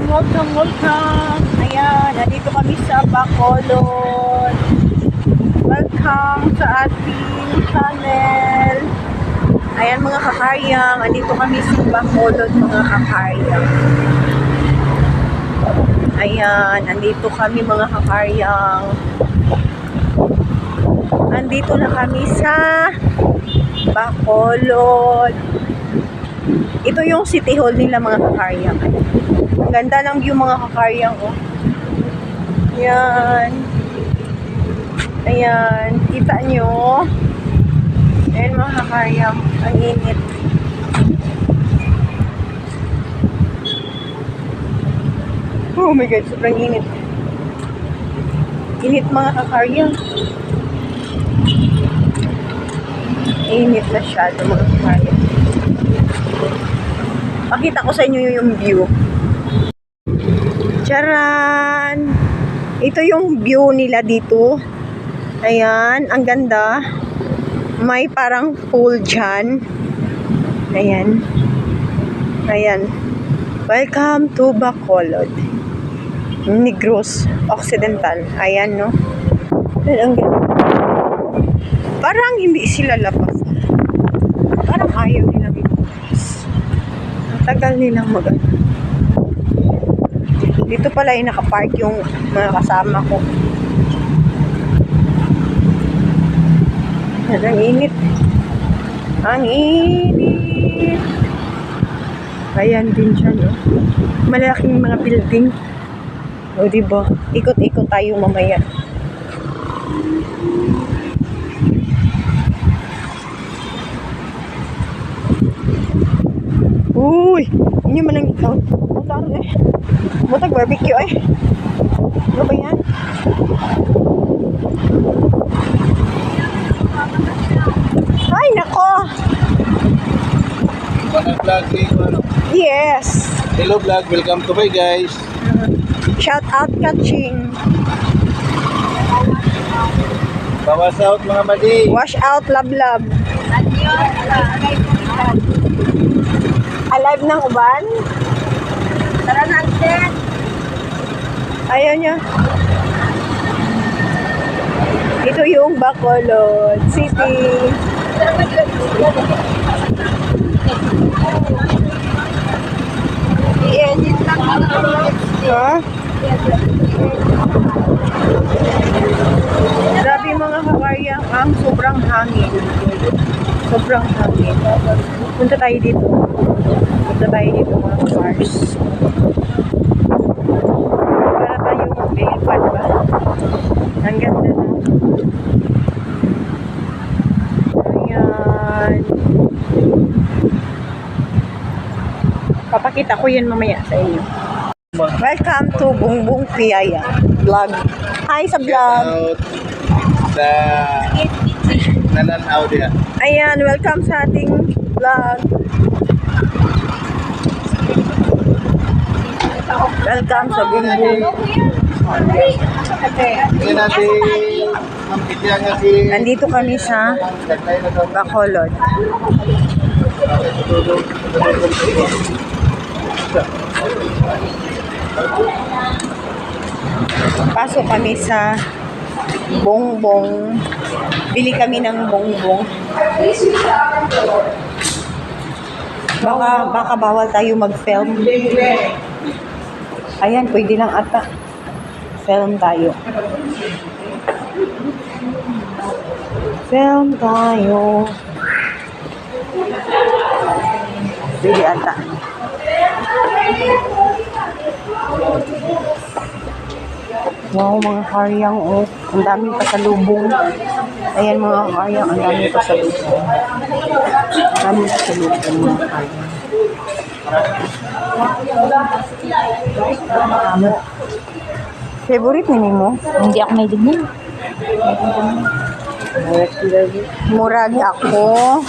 Welcome. Ayan, nandito kami sa Bacolod. Welcome sa ating channel. Ayan mga kakaryang, nandito kami sa Bacolod mga kakaryang. Ayan, nandito kami mga kakaryang. Nandito na kami sa Bacolod. Ito yung city hall nila mga kakaryang. Ang ganda ng view mga kakaryang, oh. Ayan. Ayan. Kita nyo. Ayan mga kakaryang. Ang init. Oh my God. Sobrang init. Init mga kakaryang. Init masyado mga kakaryang. Pakita ko sa inyo yung view. Charan! Ito yung view nila dito. Ayan, ang ganda. May parang pool dyan. Ayan. Ayan. Welcome to Bacolod. Negros Occidental. Ayan, no? Ayan, ang ganda. Parang hindi sila labas. Parang ayaw nilang labas. Ang tagal nilang mag-ano. Dito pala ay nakapark yung mga kasama ko. Ang init. Ang init. Ayan din siya, no? Malaking mga building. O, diba? Ikot-ikot tayo mamaya. Uy! Hindi man lang ikaw. Motor eh. Motor barbecue eh. Ano ba yan? Ay, nako! Yes! Hello vlog, welcome to my guys. Shout out Kaching. Bawas out mga madi. Wash out love. Alive ng uban? Tara natin. Ayaw niya. Ito yung Bacolod City. Ha? Grabe mga kakaryang, ang sobrang hangin. Sobrang hangin. Punta tayo dito. Punta tayo dito mga cars. Para tayo mag-lipad ba? Ang ganda na. Ayan. Papakita ko yan mamaya sa inyo. Welcome to Bungbong Piyaya vlog. Hi sa vlog. Sa Nanan Audio. Ayan, welcome sa ating vlog. Welcome sa Bungbong. Nandito kami sa Bacolod. Pasok kami sa bongbong. Bili kami ng bongbong. Baka bawal tayo mag-film. Ayan, pwede lang ata. Film tayo. Film tayo. Pwede ata. Wow, mga karyang, oh. Ang daming pasalubong. Ayan mga karyang, ang daming pasalubong. Ang daming pasalubong mga karyang. Favorite nini mo? Hindi ako may dignan. Murag ako.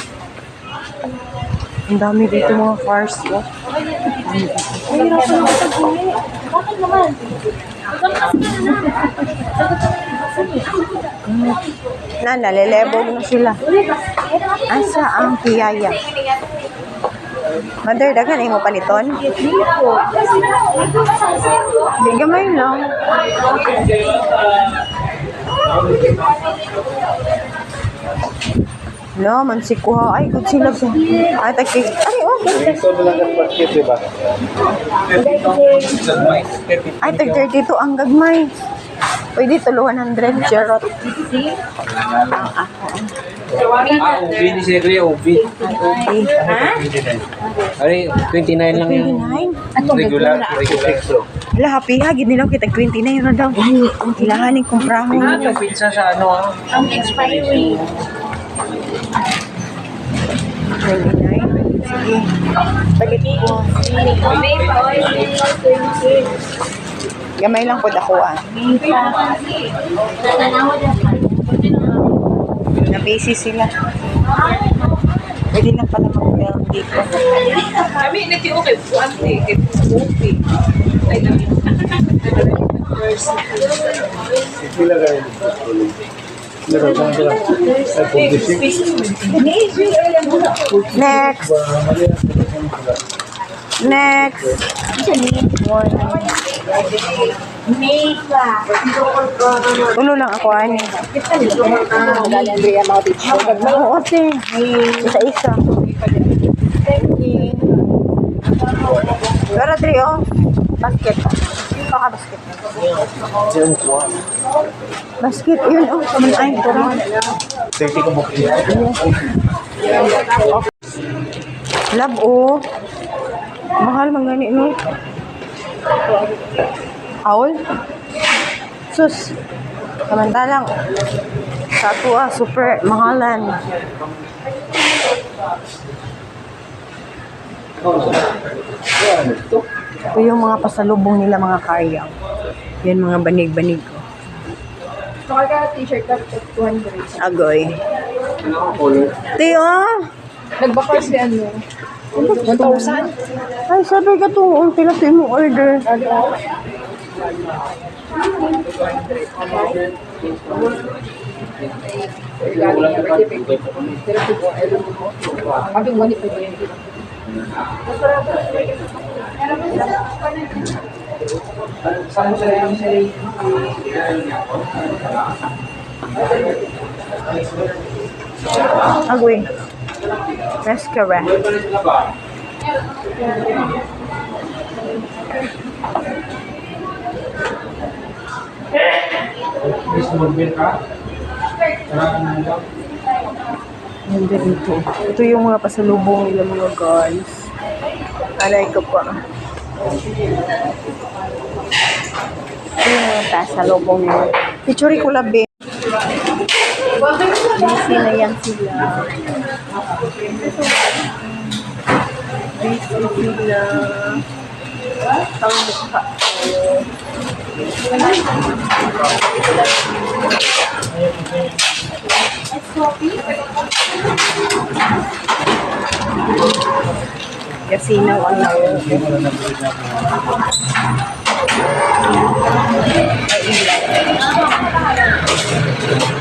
Ang dami dito mga cars, oh. Ay, hirap ko naman pag-uwi. Bakit naman? Na, nalilebog na sila. Asa ang piyaya? Mother, daghan ay mo paliton? Di gamay lang. No, man si kuha. Ay, good sila. Ay, tagkik. Ay, okay. Ito na lang ang basket, di ba? Ay, tag 32 ang gagmay. Pwede to 100 charot. Ang ako. Ubi ni Sir Kuya, ubi. Ay, 29 lang yung 29? regular. Wala, happy ha. Gid nilang kita 29 na daw. Kailangan yung kumprahon. Yung pizza sa ano ah. Ang expiry. 29? Sige. Tagit ko. May pa, oy. Gamay lang po dako ah. Na-busy sila. Pwede lang pala mag-film dito. Kami nag-okay, buwante, okay. Ay, namin. Pila kayo. Next. Next. Tulo lang ako ani. Oo, ate. Isa-isa. Pero Dre, oh. Basket. Paka-basket. Basket, yun, oh. Ay, kurang. 30 ko mo. Love, oh. Mahal man gani, no? Haul? Sus. Samantalang. Sa ako, super mahalan. Ito yung mga pasalubong nila, mga karyang. Yan, mga banig-banig ko. Naka t-shirt ka 200. Agoy. Tiyo! Nagbakar si ano? 1,000? Ay, sabi ka to, pila to yung order. Abing wani pa yun. Agoy. Mascara. Nandito dito. Ito yung mga pasalubong nila, mga guys. Alay ko pa. Ito yung mga pasalubong nila. Picture ko labi. Busy na yan sila. Busy sila. Ang mukha ko. Kasinaw ang naon. Ay, ilan.